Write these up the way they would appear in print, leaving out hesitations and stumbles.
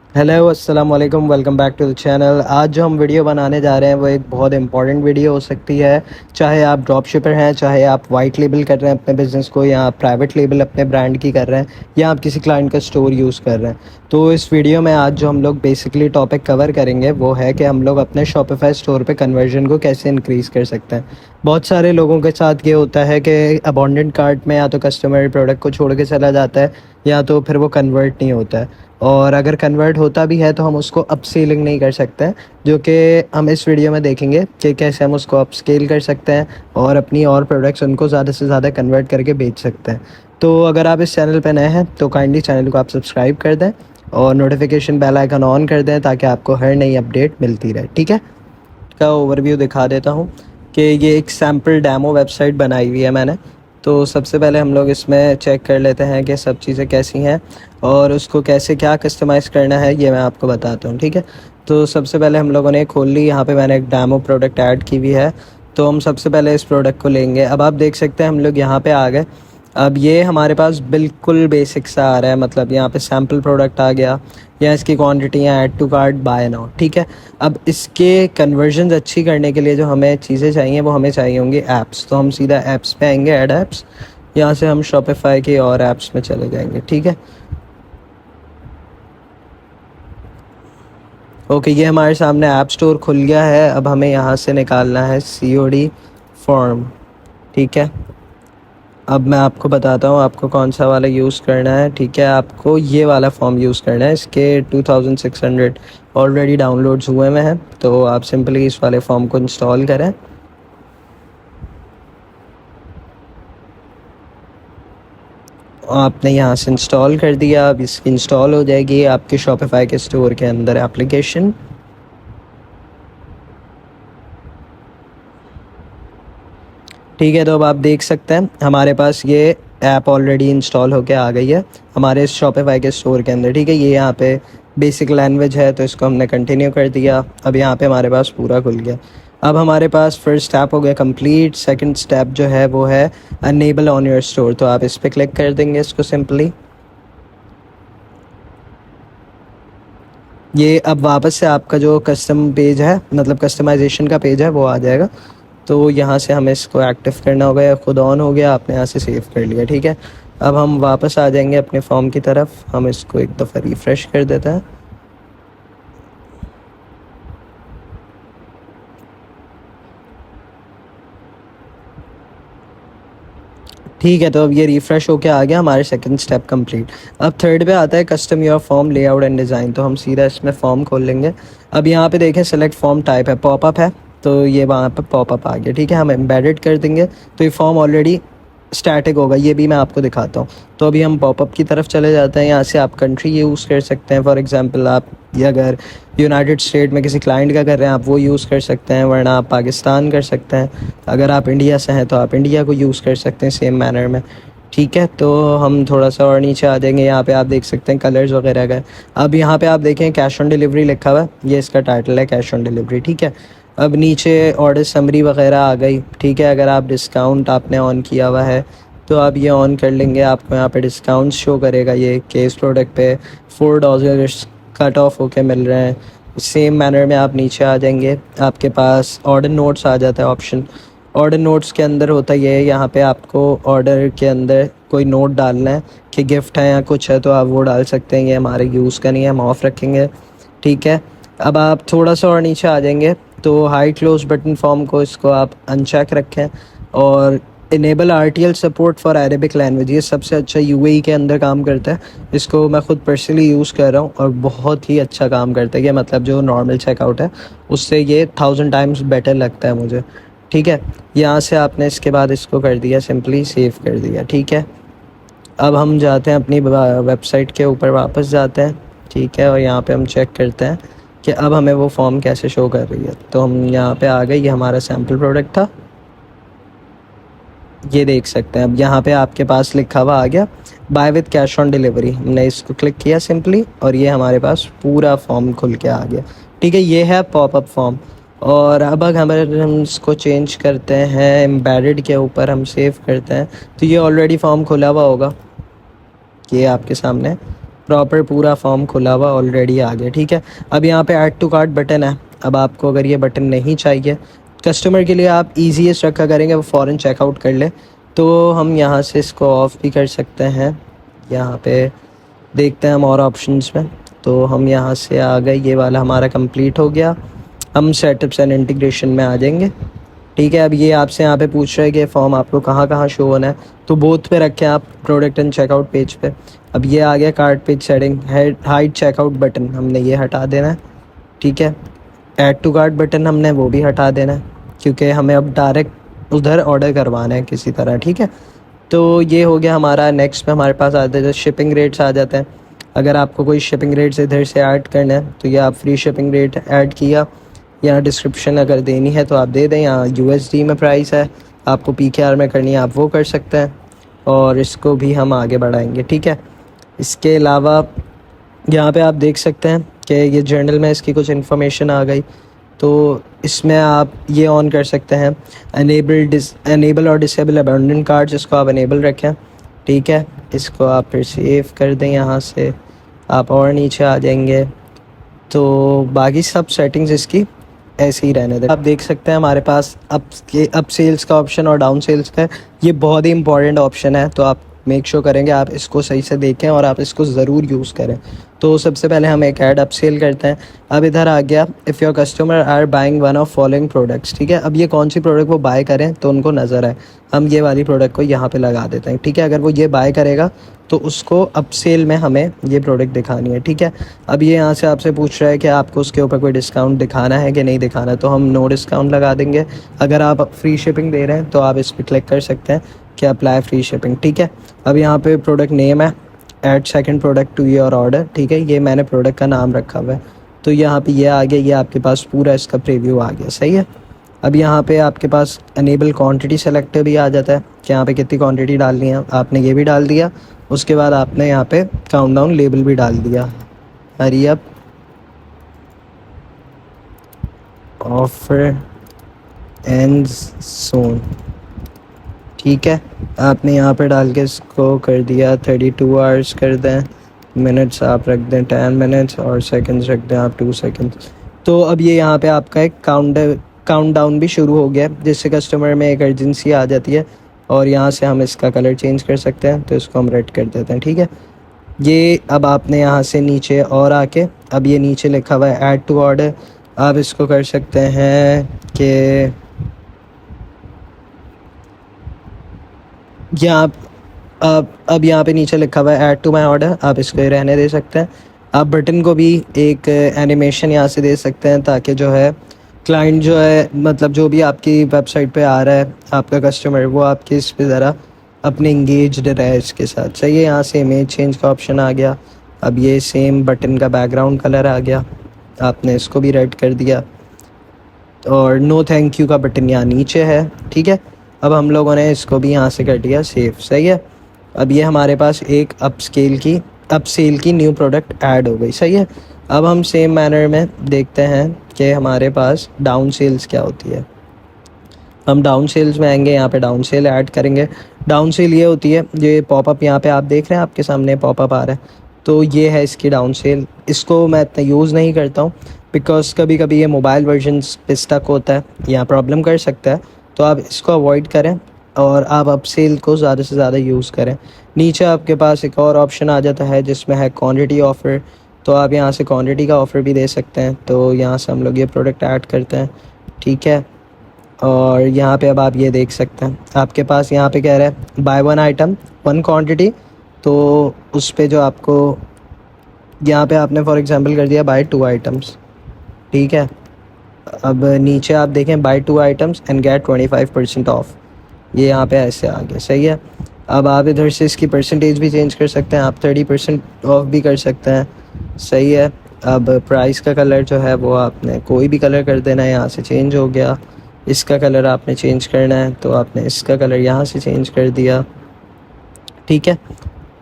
Hello अस्सलाम वालेकुम, welcome back to the channel. आज जो हम वीडियो बनाने जा रहे हैं वो एक बहुत इंपॉर्टेंट वीडियो हो सकती है। चाहे आप ड्रॉप शिपर हैं, चाहे आप वाइट लेबल कर रहे हैं अपने बिज़नेस को, या आप प्राइवेट लेबल अपने ब्रांड की कर रहे हैं, या आप किसी क्लाइंट का स्टोर यूज़ कर रहे हैं। तो इस वीडियो में आज जो हम लोग बेसिकली टॉपिक कवर करेंगे वो है कि हम लोग अपने शॉपिफाई स्टोर पे कन्वर्जन को कैसे इंक्रीज़ कर सकते हैं। बहुत सारे लोगों के साथ ये होता है कि अबॉन्डेंट कार्ट में या तो कस्टमर प्रोडक्ट को छोड़ के चला जाता है, या तो फिर वो कन्वर्ट नहीं होता है। और अगर कन्वर्ट होता भी है तो हम उसको अपसेलिंग नहीं कर सकते हैं, जो कि हम इस वीडियो में देखेंगे कि कैसे हम उसको अपस्केल कर सकते हैं और अपनी और प्रोडक्ट्स उनको ज़्यादा से ज़्यादा कन्वर्ट करके बेच सकते हैं। तो अगर आप इस चैनल पर नए हैं तो काइंडली चैनल को आप सब्सक्राइब कर दें और नोटिफिकेशन बेल आइकन ऑन कर दें ताकि आपको हर नई अपडेट मिलती रहे। ठीक है, का ओवरव्यू दिखा देता हूँ कि ये एक सैम्पल डेमो वेबसाइट बनाई हुई है मैंने। तो सबसे पहले हम लोग इसमें चेक कर लेते हैं कि सब चीज़ें कैसी हैं और उसको कैसे क्या कस्टमाइज़ करना है, ये मैं आपको बताता हूँ। ठीक है, तो सबसे पहले हम लोगों ने खोल ली। यहाँ पे मैंने एक डेमो प्रोडक्ट ऐड की हुई है। तो हम सबसे पहले इस प्रोडक्ट को लेंगे। अब आप देख सकते हैं हम लोग यहाँ पे आ गए। अब ये हमारे पास बिल्कुल बेसिक सा आ रहा है, मतलब यहाँ पे सैम्पल प्रोडक्ट आ गया, या इसकी क्वांटिटी है add to cart buy now. ठीक है, अब इसके कन्वर्जन्स अच्छी करने के लिए जो हमें चीज़ें चाहिए वो हमें चाहिए होंगी ऐप्स। तो हम सीधा ऐप्स पे आएंगे, ऐड ऐप्स। यहाँ से हम शॉपिफाई के और ऐप्स में चले जाएंगे। ठीक है, ओके, ये हमारे सामने ऐप स्टोर खुल गया है। अब हमें यहाँ से निकालना है COD फॉर्म। ठीक है, अब मैं आपको बताता हूँ आपको कौन सा वाला यूज़ करना है। ठीक है, आपको ये वाला फॉर्म यूज़ करना है। इसके 2600 ऑलरेडी डाउनलोड्स हुए में हैं, तो आप सिंपली इस वाले फॉर्म को इंस्टॉल करें। आपने यहाँ से इंस्टॉल कर दिया। अब इसकी इंस्टॉल हो जाएगी आपके शॉपिफाई के स्टोर के अंदर एप्लीकेशन। ठीक है, तो अब आप देख सकते हैं हमारे पास ये ऐप ऑलरेडी इंस्टॉल होके आ गई है हमारे शॉपिफाई के स्टोर के अंदर। ठीक है, ये यहाँ पे बेसिक लैंग्वेज है तो इसको हमने कंटिन्यू कर दिया। अब यहाँ पे हमारे पास पूरा खुल गया। अब हमारे पास फर्स्ट स्टेप हो गया कंप्लीट। सेकंड स्टेप जो है वो है अनेबल ऑन योर स्टोर। तो आप इस पर क्लिक कर देंगे इसको सिंपली। ये अब वापस से आपका जो कस्टम पेज है, मतलब कस्टमाइजेशन का पेज है, वो आ जाएगा। तो यहाँ से हमें इसको एक्टिव करना होगा, या खुद ऑन हो गया, आपने यहाँ से सेव कर लिया। ठीक है, अब हम वापस आ जाएंगे अपने फॉर्म की तरफ। हम इसको एक दफ़ा रिफ़्रेश कर देते हैं। ठीक है, तो अब ये रिफ़्रेश होके आ गया, हमारे सेकंड स्टेप कंप्लीट। अब थर्ड पे आता है custom your form layout and design. तो हम सीधा इसमें फॉर्म खोल लेंगे। अब यहाँ पे देखें सेलेक्ट फॉर्म टाइप है, पॉपअप है, तो ये वहाँ पे पॉपअप आ गया। ठीक है, हम एम्बेडेड कर देंगे तो ये फॉर्म ऑलरेडी स्टैटिक होगा। ये भी मैं आपको दिखाता हूँ। तो अभी हम पॉपअप की तरफ चले जाते हैं। यहाँ से आप कंट्री यूज़ कर सकते हैं। फॉर एग्जांपल आप ये अगर यूनाइटेड स्टेट में किसी क्लाइंट का कर रहे हैं आप वो यूज़ कर सकते हैं, वरना आप पाकिस्तान कर सकते हैं। अगर आप इंडिया से हैं तो आप इंडिया को यूज़ कर सकते हैं सेम मैनर में। ठीक है, तो हम थोड़ा सा और नीचे आ जाएंगे। यहाँ पे आप देख सकते हैं कलर्स वगैरह का। अब यहाँ पे आप देखें कैश ऑन डिलीवरी लिखा हुआ है, ये इसका टाइटल है, कैश ऑन डिलीवरी। ठीक है, अब नीचे ऑर्डर समरी वगैरह आ गई। ठीक है, अगर आप डिस्काउंट आपने ऑन किया हुआ है तो आप ये ऑन कर लेंगे। आपको यहाँ पे डिस्काउंट शो करेगा। ये केस प्रोडक्ट पे $4 कट ऑफ होके मिल रहे हैं। सेम मैनर में आप नीचे आ जाएंगे, आपके पास ऑर्डर नोट्स आ जाता है ऑप्शन। ऑर्डर नोट्स के अंदर होता ये है, यहाँ पे आपको ऑर्डर के अंदर कोई नोट डालना है कि गिफ्ट है या कुछ है, तो आप वो डाल सकते हैं। ये हमारे यूज़ का नहीं है, हम ऑफ़ रखेंगे। ठीक है, अब आप थोड़ा सा और नीचे आ जाएंगे तो हाई क्लोज बटन फॉर्म को इसको आप अनचेक रखें, और enable RTL support for Arabic language. ये सबसे अच्छा UAE के अंदर काम करता है। इसको मैं ख़ुद पर्सनली यूज़ कर रहा हूँ और बहुत ही अच्छा काम करता है। ये मतलब जो नॉर्मल चेकआउट है उससे ये 1000 टाइम्स बेटर लगता है मुझे। ठीक है, यहाँ से आपने इसके बाद इसको कर दिया, सिंपली सेव कर दिया। ठीक है, अब हम जाते हैं अपनी वेबसाइट के ऊपर वापस जाते हैं। ठीक है, और यहाँ पे हम चेक करते हैं कि अब हमें वो फॉर्म कैसे शो कर रही है। तो हम यहाँ पे आ गए, ये हमारा सैम्पल प्रोडक्ट था, ये देख सकते हैं। अब यहाँ पे आपके पास लिखा हुआ आ गया buy with cash on delivery. हमने इसको क्लिक किया सिंपली और ये हमारे पास पूरा फॉर्म खुल के आ गया। ठीक है, ये है पॉपअप फॉर्म। और अब अगर हम इसको चेंज करते हैं एम्बेडेड के ऊपर, हम सेव करते हैं, तो ये ऑलरेडी फॉर्म खुला हुआ होगा, ये आपके सामने। प्रॉपर पूरा फॉर्म खुला हुआ ऑलरेडी आ गया। ठीक है, अब यहाँ पे ऐड टू कार्ट बटन है। अब आपको अगर ये बटन नहीं चाहिए, कस्टमर के लिए आप ईजीएस्ट रखा करेंगे वो फ़ौरन चेकआउट कर ले, तो हम यहाँ से इसको ऑफ़ भी कर सकते हैं। यहाँ पे देखते हैं हम और ऑप्शंस में, तो हम यहाँ से आ गए, ये वाला हमारा कंप्लीट हो गया। हम सेटअप्स एंड इंटीग्रेशन में आ जाएंगे। ठीक है, अब ये आपसे यहाँ पे पूछ रहा है कि फॉर्म आपको कहाँ कहाँ शो होना है, तो बोथ पे रखें आप, प्रोडक्ट एंड चेकआउट पेज पे। अब ये आ गया cart page setting, hide checkout button हमने ये हटा देना है। ठीक है, ऐड टू कार्ट बटन हमने वो भी हटा देना है, क्योंकि हमें अब डायरेक्ट उधर ऑर्डर करवाना है किसी तरह। ठीक है, तो ये हो गया हमारा। नेक्स्ट में हमारे पास आते हैं शिपिंग रेट्स आ जाते हैं। अगर आपको कोई शिपिंग रेट्स इधर से ऐड करना है तो ये आप फ्री शिपिंग रेट ऐड किया, यहाँ डिस्क्रिप्शन अगर देनी है तो आप दे दें। यहाँ यूएसडी में प्राइस है, आपको पीकेआर में करनी है आप वो कर सकते हैं, और इसको भी हम आगे बढ़ाएंगे। ठीक है, इसके अलावा यहाँ पे आप देख सकते हैं कि ये जर्नल में इसकी कुछ इन्फॉर्मेशन आ गई, तो इसमें आप ये ऑन कर सकते हैं, अनेबल और डिसेबल अबेंडन कार्ड्स, इसको आप अनेबल रखें। ठीक है, इसको आप फिर सेव कर दें, यहाँ से आप और नीचे आ जाएंगे, तो बाकी सब सेटिंग्स इसकी ऐसे ही रहने दें। आप देख सकते हैं हमारे पास अप सेल्स का ऑप्शन और डाउन सेल्स का है। ये बहुत ही इंपॉर्टेंट ऑप्शन है, तो आप मेक श्योर करेंगे आप इसको सही से देखें और आप इसको ज़रूर यूज़ करें। तो सबसे पहले हम एक ऐड अप सेल करते हैं। अब इधर आ गया, if your customer are buying one of following products. ठीक है, अब ये कौन सी प्रोडक्ट वो बाय करें तो उनको नज़र आए, हम ये वाली प्रोडक्ट को यहाँ पे लगा देते हैं। ठीक है, अगर वो ये बाय करेगा तो उसको अप सेल में हमें ये प्रोडक्ट दिखानी है। ठीक है, अब ये यहाँ से आपसे पूछ रहा है कि आपको उसके ऊपर कोई डिस्काउंट दिखाना है कि नहीं दिखाना, तो हम नो डिस्काउंट लगा देंगे। अगर आप फ्री शिपिंग दे रहे हैं तो आप इस पर क्लिक कर सकते हैं कि अप्लाई फ्री शिपिंग। ठीक है, अब यहाँ पे प्रोडक्ट नेम है, add second product to your order. ठीक है, ये मैंने प्रोडक्ट का नाम रखा हुआ है, तो यहाँ पे ये आ गया, ये आपके पास पूरा इसका प्रीव्यू आ गया। सही है, अब यहाँ पे आपके पास अनेबल क्वांटिटी सेलेक्टर भी आ जाता है कि यहाँ पे कितनी क्वांटिटी डालनी है, आपने ये भी डाल दिया। उसके बाद आपने यहाँ पे काउंटडाउन लेबल भी डाल दिया, हरी अप ऑफर एंड्स सून। ठीक है, आपने यहाँ पे डाल के इसको कर दिया 32 आवर्स कर दें, मिनट्स आप रख दें 10 मिनट्स, और सेकंड्स रख दें आप 2 सेकंड्स। तो अब ये यहाँ पे आपका एक काउंटडाउन भी शुरू हो गया, जिससे कस्टमर में एक अर्जेंसी आ जाती है, और यहाँ से हम इसका कलर चेंज कर सकते हैं, तो इसको हम रेड कर देते हैं। ठीक है, ये अब आपने यहाँ से नीचे और आके, अब ये नीचे लिखा हुआ है ऐड टू ऑर्डर, आप इसको कर सकते हैं कि यहाँ अब यहाँ पे नीचे लिखा हुआ है ऐड टू माई ऑर्डर, आप इसको रहने दे सकते हैं। आप बटन को भी एक एनिमेशन यहाँ से दे सकते हैं, ताकि जो है क्लाइंट जो है, मतलब जो भी आपकी वेबसाइट पे आ रहा है आपका कस्टमर, वो आपके इस पे ज़रा अपने इंगेज्ड रहे इसके साथ। सही है, यहाँ से इमेज चेंज का ऑप्शन आ गया। अब ये सेम बटन का बैकग्राउंड कलर आ गया, आपने इसको भी रेड कर दिया, और नो थैंक यू का बटन यहाँ नीचे है। ठीक है, अब हम लोगों ने इसको भी यहाँ से कर दिया सेव। सही है, अब ये हमारे पास एक अप सेल की न्यू प्रोडक्ट ऐड हो गई। सही है, अब हम सेम मैनर में देखते हैं कि हमारे पास डाउन सेल्स क्या होती है। हम डाउन सेल्स में आएंगे, यहाँ पे डाउन सेल ऐड करेंगे। डाउन सेल ये होती है, ये पॉपअप यहाँ पे आप देख रहे हैं, आपके सामने पॉपअप आ रहा है, तो ये है इसकी डाउन सेल। इसको मैं इतना यूज़ नहीं करता हूँ, बिकॉज कभी कभी ये मोबाइल वर्जन पे स्टक होता है या प्रॉब्लम कर सकता है, तो आप इसको अवॉइड करें और आप अप सेल को ज़्यादा से ज़्यादा यूज़ करें। नीचे आपके पास एक और ऑप्शन आ जाता है जिसमें है क्वांटिटी ऑफ़र, तो आप यहाँ से क्वांटिटी का ऑफ़र भी दे सकते हैं। तो यहाँ से हम लोग ये प्रोडक्ट ऐड करते हैं। ठीक है, और यहाँ पे अब आप ये देख सकते हैं, आपके पास यहाँ पे कह रहा है by one item one quantity, तो उस पे जो आपको यहाँ पे आपने फॉर एग्जांपल कर दिया बाय 2 आइटम्स। ठीक है, अब नीचे आप देखें buy 2 items and get 25% off, ये यहाँ पे ऐसे आ गया। सही है, अब आप इधर से इसकी परसेंटेज भी चेंज कर सकते हैं, आप 30% ऑफ भी कर सकते हैं। सही है, अब प्राइस का कलर जो है वो आपने कोई भी कलर कर देना है, यहाँ से चेंज हो गया। इसका कलर आपने चेंज करना है तो आपने इसका कलर यहाँ से चेंज कर दिया। ठीक है,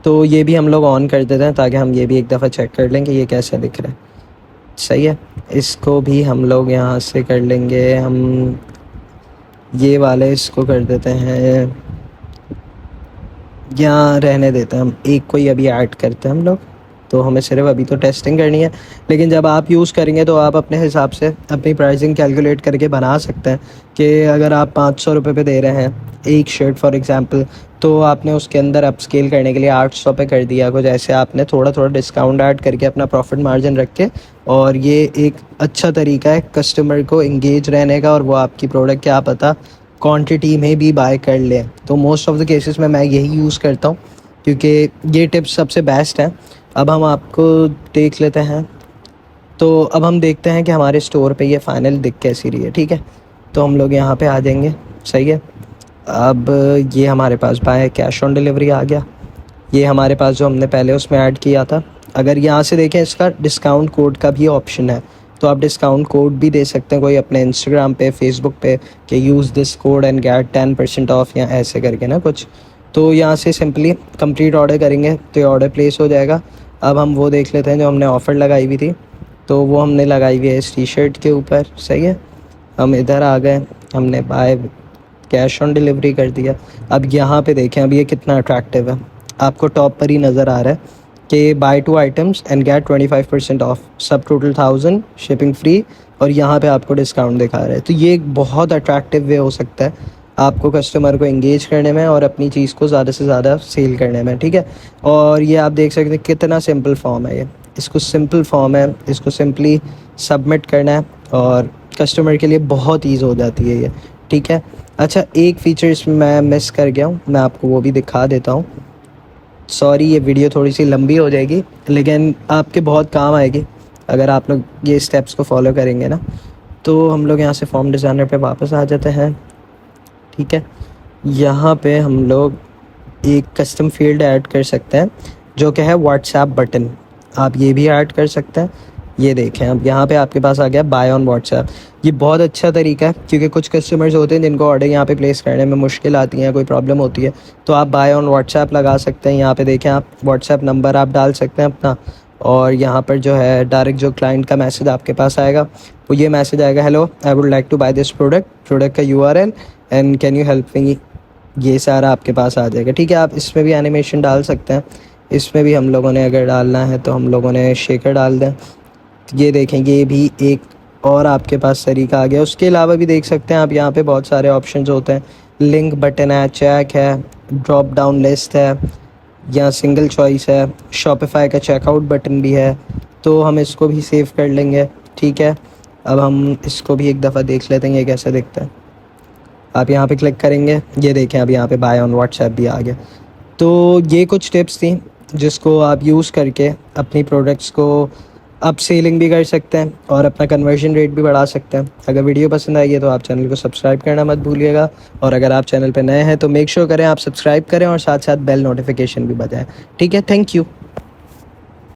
तो ये भी हम लोग ऑन कर देते हैं ताकि हम ये भी एक दफ़ा चेक कर लें कि ये कैसा दिख रहा है। सही है, इसको भी हम लोग यहाँ से कर लेंगे, हम ये वाले इसको कर देते हैं, यहाँ रहने देते हैं, हम एक को ही अभी ऐड करते हैं हम लोग। तो हमें सिर्फ अभी तो टेस्टिंग करनी है, लेकिन जब आप यूज़ करेंगे तो आप अपने हिसाब से अपनी प्राइसिंग कैलकुलेट करके बना सकते हैं कि अगर आप 500 रुपये पे दे रहे हैं एक शर्ट फॉर एग्जांपल, तो आपने उसके अंदर अप स्केल करने के लिए 800 पे कर दिया कुछ ऐसे, आपने थोड़ा थोड़ा डिस्काउंट ऐड करके अपना प्रॉफिट मार्जिन रख के, और ये एक अच्छा तरीका है कस्टमर को इंगेज रहने का, और वो आपकी प्रोडक्ट क्या पता क्वांटिटी में भी बाय कर लें। तो मोस्ट ऑफ द केसेस में मैं यही यूज़ करता हूँ, क्योंकि ये टिप्स सबसे बेस्ट है। अब हम आपको देख लेते हैं, तो अब हम देखते हैं कि हमारे स्टोर पे ये फ़ाइनल दिख कैसी रही है। ठीक है, तो हम लोग यहाँ पे आ जाएंगे। सही है, अब ये हमारे पास बाय कैश ऑन डिलीवरी आ गया। ये हमारे पास जो हमने पहले उसमें ऐड किया था, अगर यहाँ से देखें इसका डिस्काउंट कोड का भी ऑप्शन है, तो आप डिस्काउंट कोड भी दे सकते हैं कोई अपने इंस्टाग्राम पे, फेसबुक पे, कि use this code and get 10% off या ऐसे करके ना कुछ। तो यहाँ से सिंपली कंप्लीट ऑर्डर करेंगे तो ये ऑर्डर प्लेस हो जाएगा। अब हम वो देख लेते हैं जो हमने ऑफ़र लगाई हुई थी, तो वो हमने लगाई हुई है इस टी शर्ट के ऊपर। सही है, हम इधर आ गए, हमने बाय कैश ऑन डिलीवरी कर दिया। अब यहाँ पे देखें, अब ये कितना अट्रैक्टिव है, आपको टॉप पर ही नज़र आ रहा है कि buy 2 items and get 25% off, सब टोटल 1000, शिपिंग फ्री, और यहाँ पे आपको डिस्काउंट दिखा रहा है। तो ये एक बहुत अट्रैक्टिव वे हो सकता है आपको कस्टमर को इंगेज करने में और अपनी चीज़ को ज़्यादा से ज़्यादा सेल करने में। ठीक है, और ये आप देख सकते हैं कितना सिंपल फॉर्म है ये, इसको सिंपल फॉर्म है, इसको सिंपली सबमिट करना है और कस्टमर के लिए बहुत ईज़ हो जाती है ये। ठीक है, अच्छा एक फ़ीचर इसमें मैं मिस कर गया हूँ, मैं आपको वो भी दिखा देता हूँ। सॉरी, ये वीडियो थोड़ी सी लंबी हो जाएगी, लेकिन आपके बहुत काम आएगी अगर आप लोग ये स्टेप्स को फॉलो करेंगे ना। तो हम लोग यहाँ से फॉर्म डिज़ाइनर पे वापस आ जाते हैं। ठीक है, यहाँ पे हम लोग एक कस्टम फील्ड ऐड कर सकते हैं जो कि है व्हाट्सएप बटन, आप ये भी ऐड कर सकते हैं। ये देखें, अब यहाँ पे आपके पास आ गया बाय ऑन व्हाट्सएप। ये बहुत अच्छा तरीका है क्योंकि कुछ कस्टमर्स होते हैं जिनको ऑर्डर यहाँ पे प्लेस करने में मुश्किल आती है, कोई प्रॉब्लम होती है, तो आप बाय ऑन व्हाट्सएप लगा सकते हैं। यहाँ पे देखें, आप व्हाट्सएप नंबर आप डाल सकते हैं अपना, और यहाँ पर जो है डायरेक्ट जो क्लाइंट का मैसेज आपके पास आएगा वो ये मैसेज आएगा, hello I would like to buy this product का URL and can you help me, ये सारा आपके पास आ जाएगा। ठीक है, आप इसमें भी एनिमेशन डाल सकते हैं, इसमें भी हम लोगों ने अगर डालना है तो हम लोगों ने शेकर डाल दें। ये देखें, ये भी एक और आपके पास तरीका आ गया। उसके अलावा भी देख सकते हैं आप, यहाँ पे बहुत सारे ऑप्शंस होते हैं, लिंक बटन है, चेक है, ड्रॉप डाउन लिस्ट है, या सिंगल चॉइस है, शॉपिफाई का चेकआउट बटन भी है, तो हम इसको भी सेव कर लेंगे। ठीक है, अब हम इसको भी एक दफ़ा देख लेते हैं ये कैसा दिखता है। आप यहाँ पे क्लिक करेंगे, ये देखें अब यहाँ पे बाय ऑन व्हाट्सएप भी आ गया। तो ये कुछ टिप्स थी जिसको आप यूज़ करके अपनी प्रोडक्ट्स को अप सेलिंग भी कर सकते हैं और अपना कन्वर्जन रेट भी बढ़ा सकते हैं। अगर वीडियो पसंद आई है तो आप चैनल को सब्सक्राइब करना मत भूलिएगा, और अगर आप चैनल पर नए हैं तो मेक श्योर करें आप सब्सक्राइब करें और साथ साथ बेल नोटिफिकेशन भी बजाएं। ठीक है, थैंक यू।